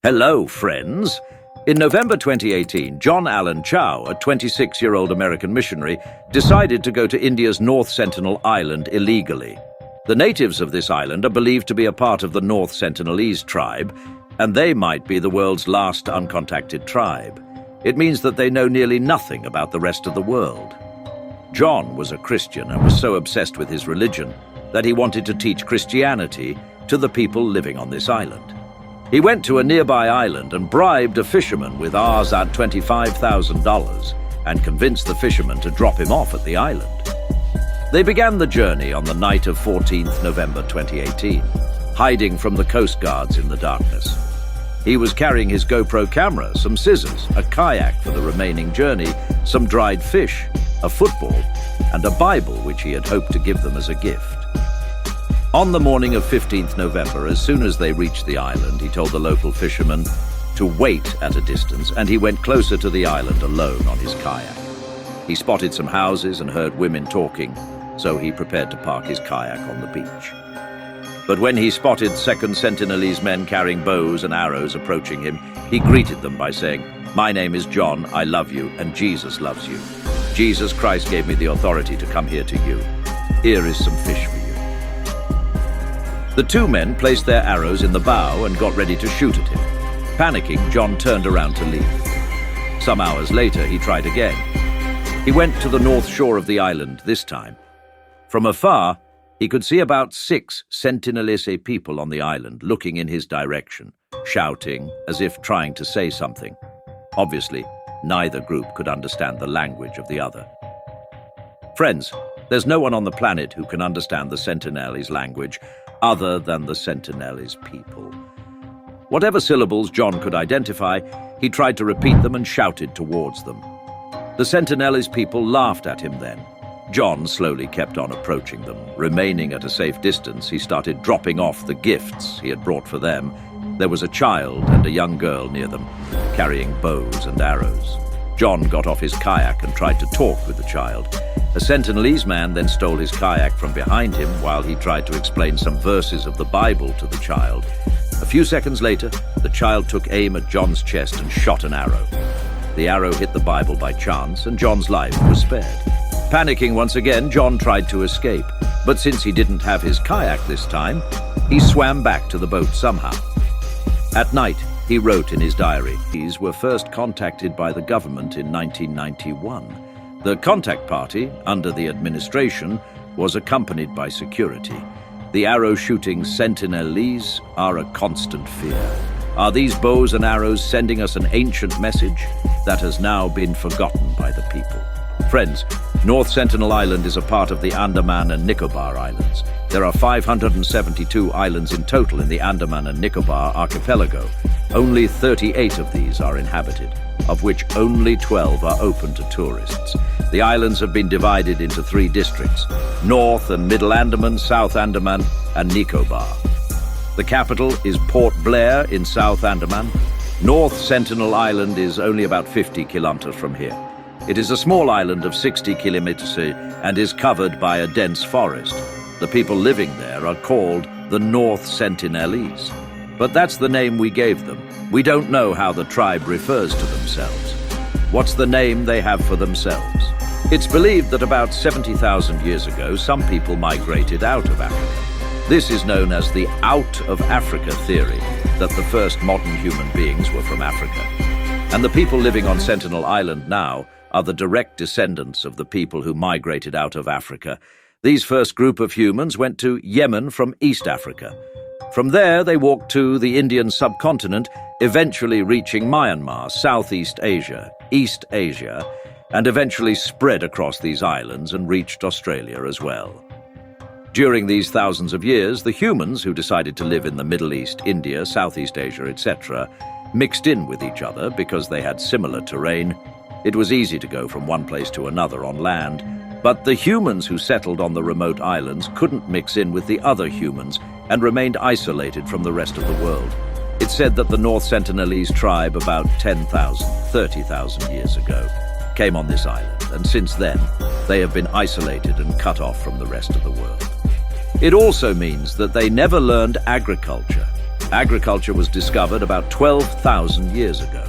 Hello, friends. In November 2018, John Allen Chow, a 26-year-old American missionary, decided to go to India's North Sentinel Island illegally. The natives of this island are believed to be a part of the North Sentinelese tribe, and they might be the world's last uncontacted tribe. It means that they know nearly nothing about the rest of the world. John was a Christian and was so obsessed with his religion that he wanted to teach Christianity to the people living on this island. He went to a nearby island and bribed a fisherman with Rs at $25,000 and convinced the fisherman to drop him off at the island. They began the journey on the night of 14th November 2018, hiding from the coast guards in the darkness. He was carrying his GoPro camera, some scissors, a kayak for the remaining journey, some dried fish, a football, and a Bible which he had hoped to give them as a gift. On the morning of 15th November, as soon as they reached the island, he told the local fishermen to wait at a distance, and he went closer to the island alone on his kayak. He spotted some houses and heard women talking, so he prepared to park his kayak on the beach. But when he spotted second Sentinelese men carrying bows and arrows approaching him, he greeted them by saying, "My name is John, I love you, and Jesus loves you. Jesus Christ gave me the authority to come here to you. Here is some fish for you." The two men placed their arrows in the bow and got ready to shoot at him. Panicking, John turned around to leave. Some hours later, he tried again. He went to the north shore of the island this time. From afar, he could see about 6 Sentinelese people on the island looking in his direction, shouting as if trying to say something. Obviously, neither group could understand the language of the other. Friends, there's no one on the planet who can understand the Sentinelese language other than the Sentinelese people. Whatever syllables John could identify, he tried to repeat them and shouted towards them. The Sentinelese people laughed at him then. John slowly kept on approaching them. Remaining at a safe distance, he started dropping off the gifts he had brought for them. There was a child and a young girl near them, carrying bows and arrows. John got off his kayak and tried to talk with the child. A Sentinelese man then stole his kayak from behind him while he tried to explain some verses of the Bible to the child. A few seconds later, the child took aim at John's chest and shot an arrow. The arrow hit the Bible by chance, and John's life was spared. Panicking once again, John tried to escape, but since he didn't have his kayak this time, he swam back to the boat somehow. At night, he wrote in his diary, "These were first contacted by the government in 1991. The contact party, under the administration, was accompanied by security. The arrow-shooting Sentinelese are a constant fear. Are these bows and arrows sending us an ancient message that has now been forgotten by the people?" Friends, North Sentinel Island is a part of the Andaman and Nicobar Islands. There are 572 islands in total in the Andaman and Nicobar archipelago. Only 38 of these are inhabited, of which only 12 are open to tourists. The islands have been divided into 3 districts: North and Middle Andaman, South Andaman, and Nicobar. The capital is Port Blair in South Andaman. North Sentinel Island is only about 50 kilometers from here. It is a small island of 60 kilometers and is covered by a dense forest. The people living there are called the North Sentinelese. But that's the name we gave them. We don't know how the tribe refers to themselves. What's the name they have for themselves? It's believed that about 70,000 years ago, some people migrated out of Africa. This is known as the Out of Africa theory, that the first modern human beings were from Africa. And the people living on Sentinel Island now are the direct descendants of the people who migrated out of Africa. These first group of humans went to Yemen from East Africa. From there, they walked to the Indian subcontinent, eventually reaching Myanmar, Southeast Asia, East Asia, and eventually spread across these islands and reached Australia as well. During these thousands of years, the humans who decided to live in the Middle East, India, Southeast Asia, etc., mixed in with each other because they had similar terrain. It was easy to go from one place to another on land, but the humans who settled on the remote islands couldn't mix in with the other humans and remained isolated from the rest of the world. It's said that the North Sentinelese tribe about 10,000, 30,000 years ago came on this island, and since then they have been isolated and cut off from the rest of the world. It also means that they never learned agriculture. Agriculture was discovered about 12,000 years ago.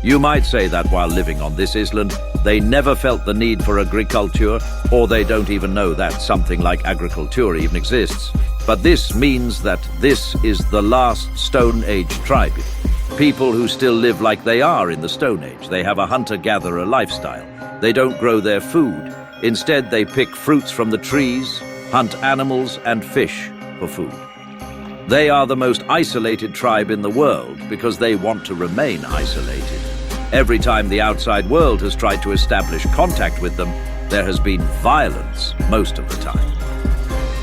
You might say that while living on this island, they never felt the need for agriculture, or they don't even know that something like agriculture even exists. But this means that this is the last Stone Age tribe. People who still live like they are in the Stone Age. They have a hunter-gatherer lifestyle. They don't grow their food. Instead, they pick fruits from the trees, hunt animals and fish for food. They are the most isolated tribe in the world because they want to remain isolated. Every time the outside world has tried to establish contact with them, there has been violence most of the time.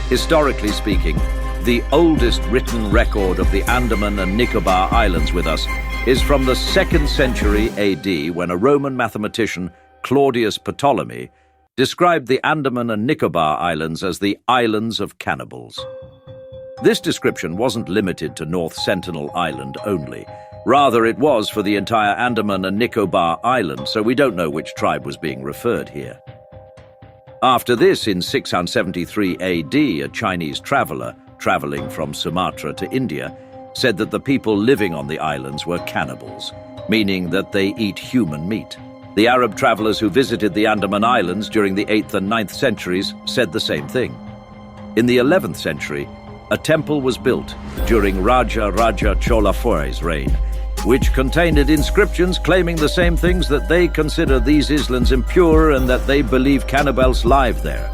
Historically speaking, the oldest written record of the Andaman and Nicobar Islands with us is from the 2nd century AD, when a Roman mathematician, Claudius Ptolemy, described the Andaman and Nicobar Islands as the Islands of Cannibals. This description wasn't limited to North Sentinel Island only. Rather, it was for the entire Andaman and Nicobar Island, so we don't know which tribe was being referred here. After this, in 673 AD, a Chinese traveler, traveling from Sumatra to India, said that the people living on the islands were cannibals, meaning that they eat human meat. The Arab travelers who visited the Andaman Islands during the 8th and 9th centuries said the same thing. In the 11th century, a temple was built during Raja Cholafoy's reign, which contained inscriptions claiming the same things, that they consider these islands impure and that they believe cannibals live there.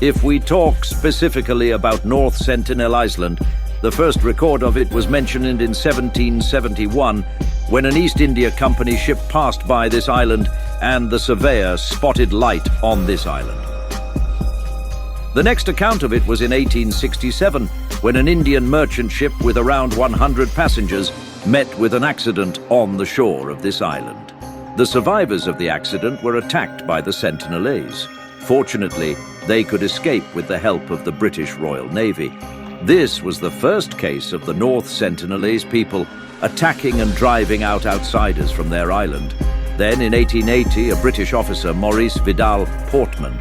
If we talk specifically about North Sentinel Island, the first record of it was mentioned in 1771, when an East India Company ship passed by this island and the surveyor spotted light on this island. The next account of it was in 1867, when an Indian merchant ship with around 100 passengers met with an accident on the shore of this island. The survivors of the accident were attacked by the Sentinelese. Fortunately, they could escape with the help of the British Royal Navy. This was the first case of the North Sentinelese people attacking and driving out outsiders from their island. Then, in 1880, a British officer, Maurice Vidal Portman,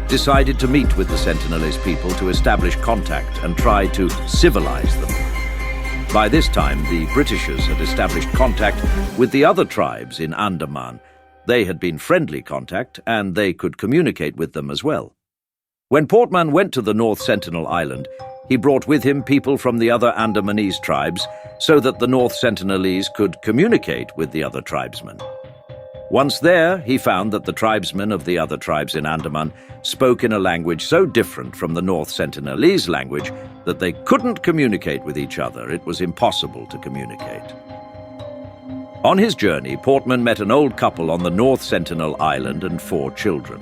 decided to meet with the Sentinelese people to establish contact and try to civilize them. By this time, the Britishers had established contact with the other tribes in Andaman. They had been friendly contact, and they could communicate with them as well. When Portman went to the North Sentinel Island, he brought with him people from the other Andamanese tribes so that the North Sentinelese could communicate with the other tribesmen. Once there, he found that the tribesmen of the other tribes in Andaman spoke in a language so different from the North Sentinelese language that they couldn't communicate with each other. It was impossible to communicate. On his journey, Portman met an old couple on the North Sentinel Island and 4 children.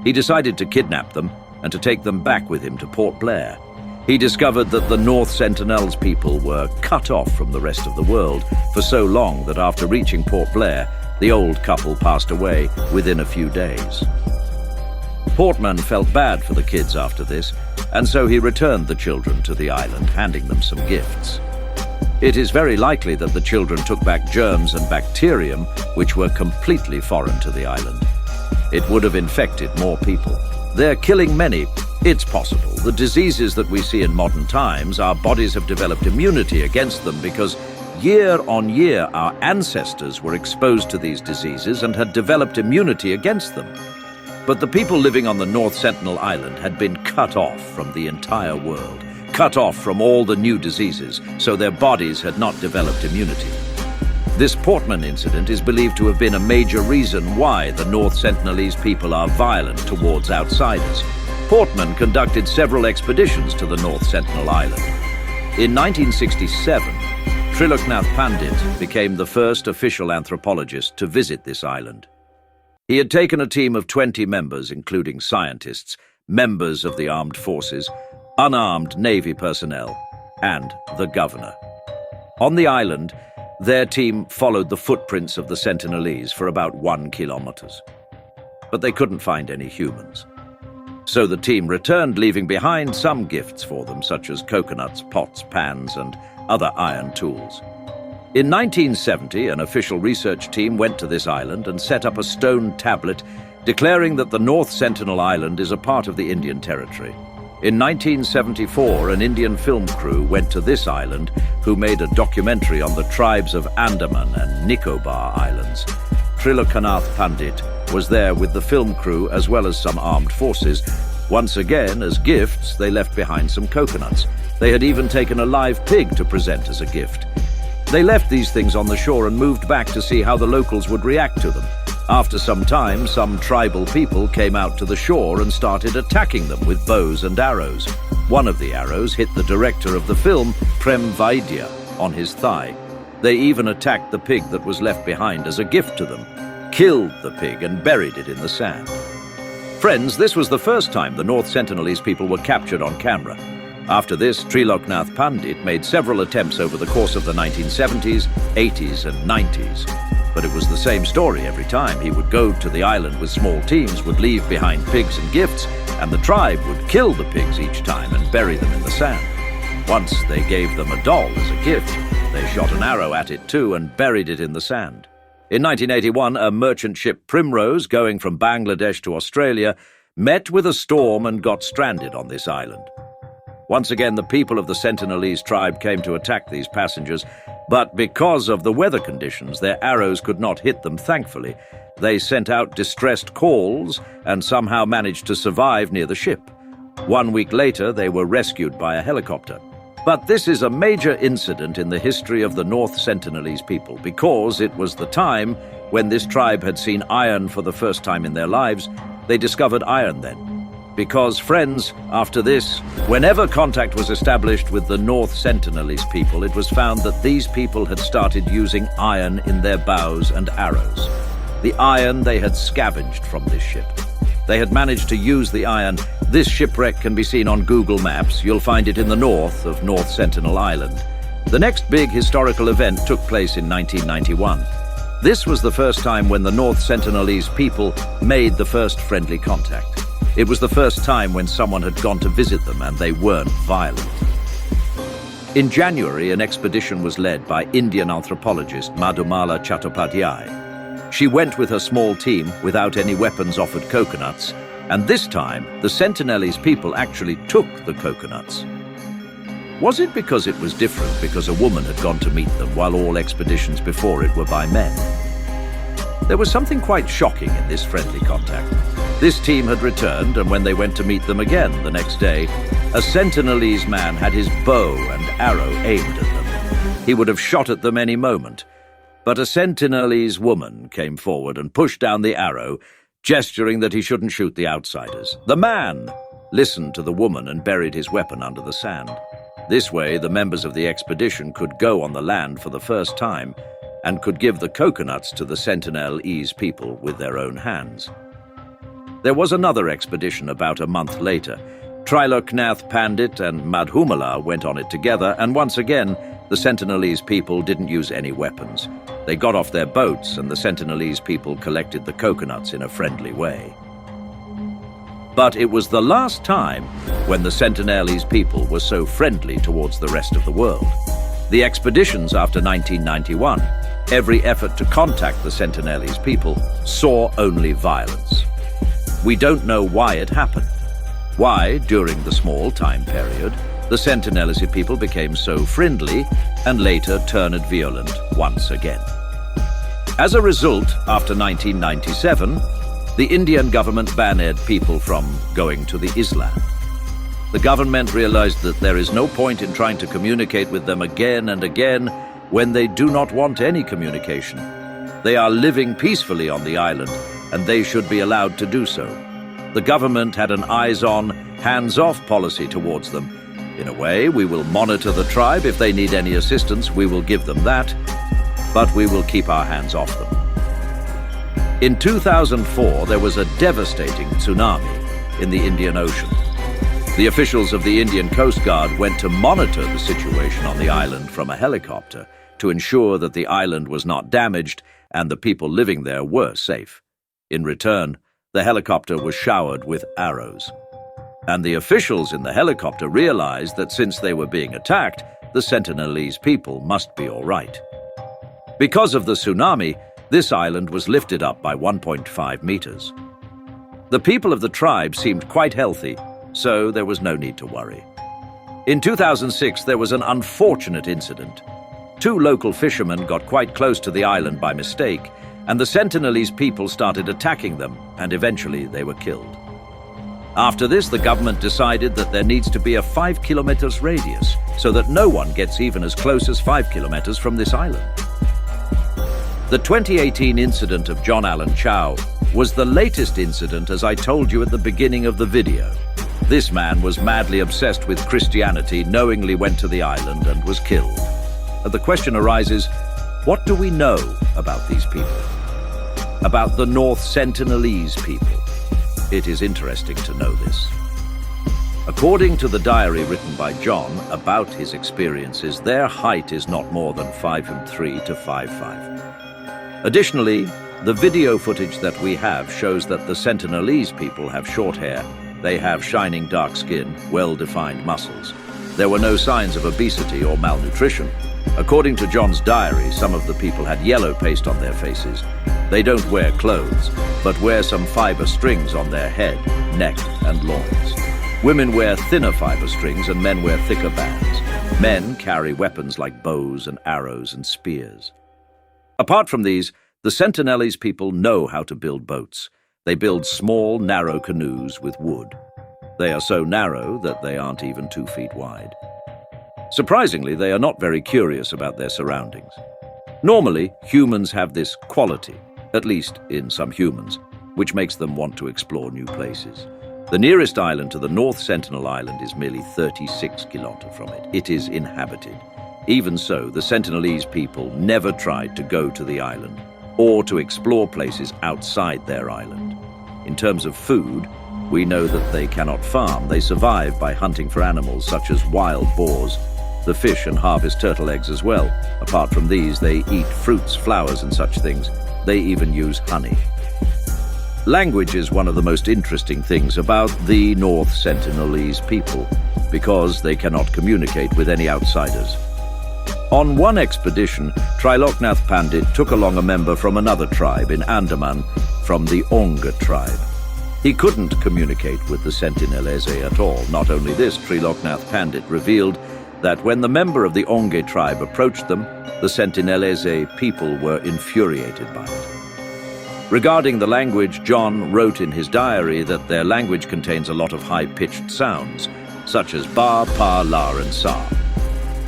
He decided to kidnap them and to take them back with him to Port Blair. He discovered that the North Sentinel's people were cut off from the rest of the world for so long that after reaching Port Blair, the old couple passed away within a few days. Portman felt bad for the kids after this, and so he returned the children to the island, handing them some gifts. It is very likely that the children took back germs and bacterium which were completely foreign to the island. It would have infected more people. They're killing many. It's possible. The diseases that we see in modern times, our bodies have developed immunity against them because year on year our ancestors were exposed to these diseases and had developed immunity against them. But the people living on the North Sentinel Island had been cut off from the entire world, cut off from all the new diseases, so their bodies had not developed immunity. This Portman incident is believed to have been a major reason why the North Sentinelese people are violent towards outsiders. Portman conducted several expeditions to the North Sentinel Island. In 1967, Triloknath Pandit became the first official anthropologist to visit this island. He had taken a team of 20 members, including scientists, members of the armed forces, unarmed Navy personnel, and the governor. On the island, their team followed the footprints of the Sentinelese for about 1 kilometer. But they couldn't find any humans. So the team returned, leaving behind some gifts for them, such as coconuts, pots, pans, and other iron tools. In 1970, an official research team went to this island and set up a stone tablet declaring that the North Sentinel Island is a part of the Indian Territory. In 1974, an Indian film crew went to this island who made a documentary on the tribes of Andaman and Nicobar Islands. Trilokanath Pandit was there with the film crew as well as some armed forces. Once again, as gifts, they left behind some coconuts. They had even taken a live pig to present as a gift. They left these things on the shore and moved back to see how the locals would react to them. After some time, some tribal people came out to the shore and started attacking them with bows and arrows. One of the arrows hit the director of the film, Prem Vaidya, on his thigh. They even attacked the pig that was left behind as a gift to them, killed the pig and buried it in the sand. Friends, this was the first time the North Sentinelese people were captured on camera. After this, Trilokanath Pandit made several attempts over the course of the 1970s, 80s and 90s. But it was the same story every time. He would go to the island with small teams, would leave behind pigs and gifts, and the tribe would kill the pigs each time and bury them in the sand. Once they gave them a doll as a gift. They shot an arrow at it too and buried it in the sand. In 1981, a merchant ship Primrose, going from Bangladesh to Australia, met with a storm and got stranded on this island. Once again, the people of the Sentinelese tribe came to attack these passengers, but because of the weather conditions, their arrows could not hit them, thankfully. They sent out distressed calls and somehow managed to survive near the ship. 1 week later, they were rescued by a helicopter. But this is a major incident in the history of the North Sentinelese people because it was the time when this tribe had seen iron for the first time in their lives. They discovered iron then. Because, friends, after this, whenever contact was established with the North Sentinelese people, it was found that these people had started using iron in their bows and arrows. The iron they had scavenged from this ship. They had managed to use the iron. This shipwreck can be seen on Google Maps. You'll find it in the north of North Sentinel Island. The next big historical event took place in 1991. This was the first time when the North Sentinelese people made the first friendly contact. It was the first time when someone had gone to visit them and they weren't violent. In January, an expedition was led by Indian anthropologist Madhumala Chattopadhyay. She went with her small team without any weapons, offered coconuts, and this time the Sentinelese people actually took the coconuts. Was it because it was different because a woman had gone to meet them while all expeditions before it were by men? There was something quite shocking in this friendly contact. This team had returned, and when they went to meet them again the next day, a Sentinelese man had his bow and arrow aimed at them. He would have shot at them any moment. But a Sentinelese woman came forward and pushed down the arrow, gesturing that he shouldn't shoot the outsiders. The man listened to the woman and buried his weapon under the sand. This way, the members of the expedition could go on the land for the first time and could give the coconuts to the Sentinelese people with their own hands. There was another expedition about a month later. Trilokanath Pandit and Madhumala went on it together, and once again, the Sentinelese people didn't use any weapons. They got off their boats, and the Sentinelese people collected the coconuts in a friendly way. But it was the last time when the Sentinelese people were so friendly towards the rest of the world. The expeditions after 1991, every effort to contact the Sentinelese people, saw only violence. We don't know why it happened. Why, during the small time period, the Sentinelese people became so friendly and later turned violent once again. As a result, after 1997, the Indian government banned people from going to the Islam. The government realized that there is no point in trying to communicate with them again and again when they do not want any communication. They are living peacefully on the island, and they should be allowed to do so. The government had an eyes-on, hands-off policy towards them. In a way, we will monitor the tribe. If they need any assistance, we will give them that, but we will keep our hands off them. In 2004, there was a devastating tsunami in the Indian Ocean. The officials of the Indian Coast Guard went to monitor the situation on the island from a helicopter to ensure that the island was not damaged and the people living there were safe. In return, the helicopter was showered with arrows. And the officials in the helicopter realized that since they were being attacked, the Sentinelese people must be all right. Because of the tsunami, this island was lifted up by 1.5 meters. The people of the tribe seemed quite healthy, so there was no need to worry. In 2006, there was an unfortunate incident. Two local fishermen got quite close to the island by mistake, and the Sentinelese people started attacking them, and eventually they were killed. After this, the government decided that there needs to be a 5 kilometers radius, so that no one gets even as close as 5 kilometers from this island. The 2018 incident of John Allen Chow was the latest incident, as I told you at the beginning of the video. This man was madly obsessed with Christianity, knowingly went to the island and was killed. And the question arises, what do we know about these people? About the North Sentinelese people? It is interesting to know this. According to the diary written by John about his experiences, their height is not more than 5'3" to 5'5". Additionally, the video footage that we have shows that the Sentinelese people have short hair, they have shining dark skin, well-defined muscles. There were no signs of obesity or malnutrition. According to John's diary, some of the people had yellow paste on their faces. They don't wear clothes, but wear some fiber strings on their head, neck, and loins. Women wear thinner fiber strings and men wear thicker bands. Men carry weapons like bows and arrows and spears. Apart from these, the Sentinelese people know how to build boats. They build small, narrow canoes with wood. They are so narrow that they aren't even 2 feet wide. Surprisingly, they are not very curious about their surroundings. Normally, humans have this quality, at least in some humans, which makes them want to explore new places. The nearest island to the North Sentinel Island is merely 36 kilometers from it. It is inhabited. Even so, the Sentinelese people never tried to go to the island or to explore places outside their island. In terms of food, we know that they cannot farm. They survive by hunting for animals such as wild boars, the fish, and harvest turtle eggs as well. Apart from these, they eat fruits, flowers, and such things. They even use honey. Language is one of the most interesting things about the North Sentinelese people, because they cannot communicate with any outsiders. On one expedition, Triloknath Pandit took along a member from another tribe in Andaman, from the Onge tribe. He couldn't communicate with the Sentinelese at all. Not only this, Triloknath Pandit revealed that when the member of the Onge tribe approached them, the Sentinelese people were infuriated by it. Regarding the language, John wrote in his diary that their language contains a lot of high-pitched sounds, such as ba, pa, la, and sa.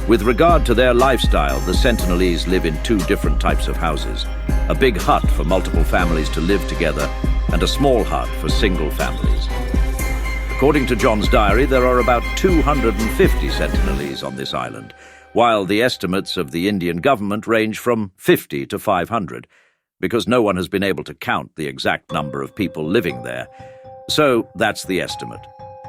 With regard to their lifestyle, the Sentinelese live in two different types of houses: a big hut for multiple families to live together, and a small hut for single families. According to John's diary, there are about 250 Sentinelese on this island, while the estimates of the Indian government range from 50 to 500, because no one has been able to count the exact number of people living there. So that's the estimate.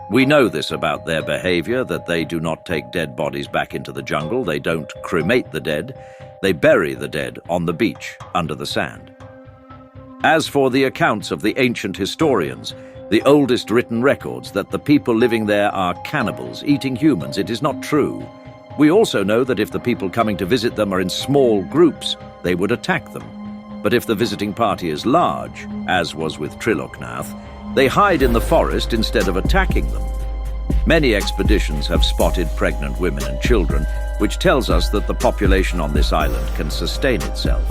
We know this about their behavior, that they do not take dead bodies back into the jungle, they don't cremate the dead, they bury the dead on the beach, under the sand. As for the accounts of the ancient historians, the oldest written records that the people living there are cannibals, eating humans, it is not true. We also know that if the people coming to visit them are in small groups, they would attack them. But if the visiting party is large, as was with Triloknath, they hide in the forest instead of attacking them. Many expeditions have spotted pregnant women and children, which tells us that the population on this island can sustain itself.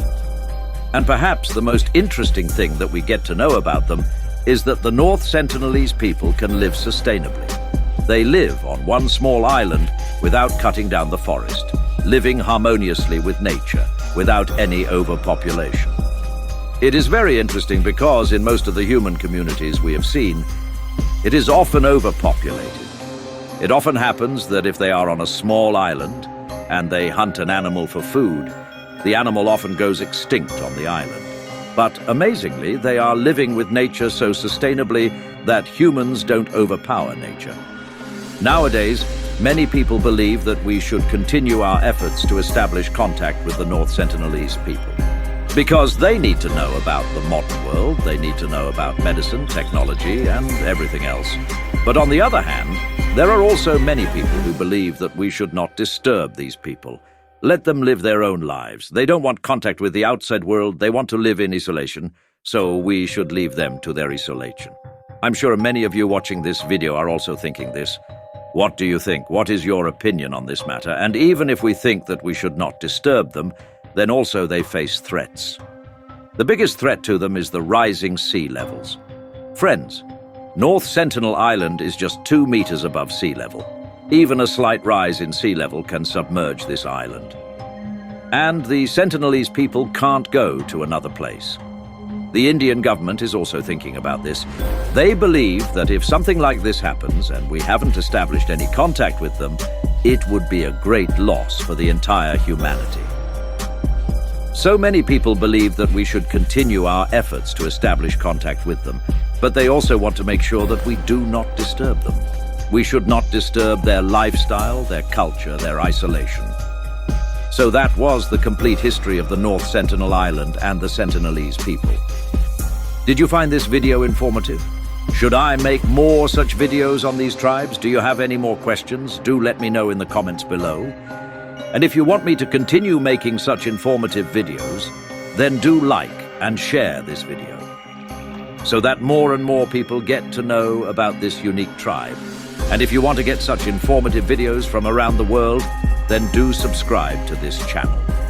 And perhaps the most interesting thing that we get to know about them is that the North Sentinelese people can live sustainably. They live on one small island without cutting down the forest, living harmoniously with nature, without any overpopulation. It is very interesting because in most of the human communities we have seen, it is often overpopulated. It often happens that if they are on a small island and they hunt an animal for food, the animal often goes extinct on the island. But amazingly, they are living with nature so sustainably that humans don't overpower nature. Nowadays, many people believe that we should continue our efforts to establish contact with the North Sentinelese people. Because they need to know about the modern world, they need to know about medicine, technology, and everything else. But on the other hand, there are also many people who believe that we should not disturb these people. Let them live their own lives. They don't want contact with the outside world, they want to live in isolation, so we should leave them to their isolation. I'm sure many of you watching this video are also thinking this. What do you think? What is your opinion on this matter? And even if we think that we should not disturb them, then also they face threats. The biggest threat to them is the rising sea levels. Friends, North Sentinel Island is just 2 meters above sea level. Even a slight rise in sea level can submerge this island. And the Sentinelese people can't go to another place. The Indian government is also thinking about this. They believe that if something like this happens and we haven't established any contact with them, it would be a great loss for the entire humanity. So many people believe that we should continue our efforts to establish contact with them, but they also want to make sure that we do not disturb them. We should not disturb their lifestyle, their culture, their isolation. So that was the complete history of the North Sentinel Island and the Sentinelese people. Did you find this video informative? Should I make more such videos on these tribes? Do you have any more questions? Do let me know in the comments below. And if you want me to continue making such informative videos, then do like and share this video, so that more and more people get to know about this unique tribe. And if you want to get such informative videos from around the world, then do subscribe to this channel.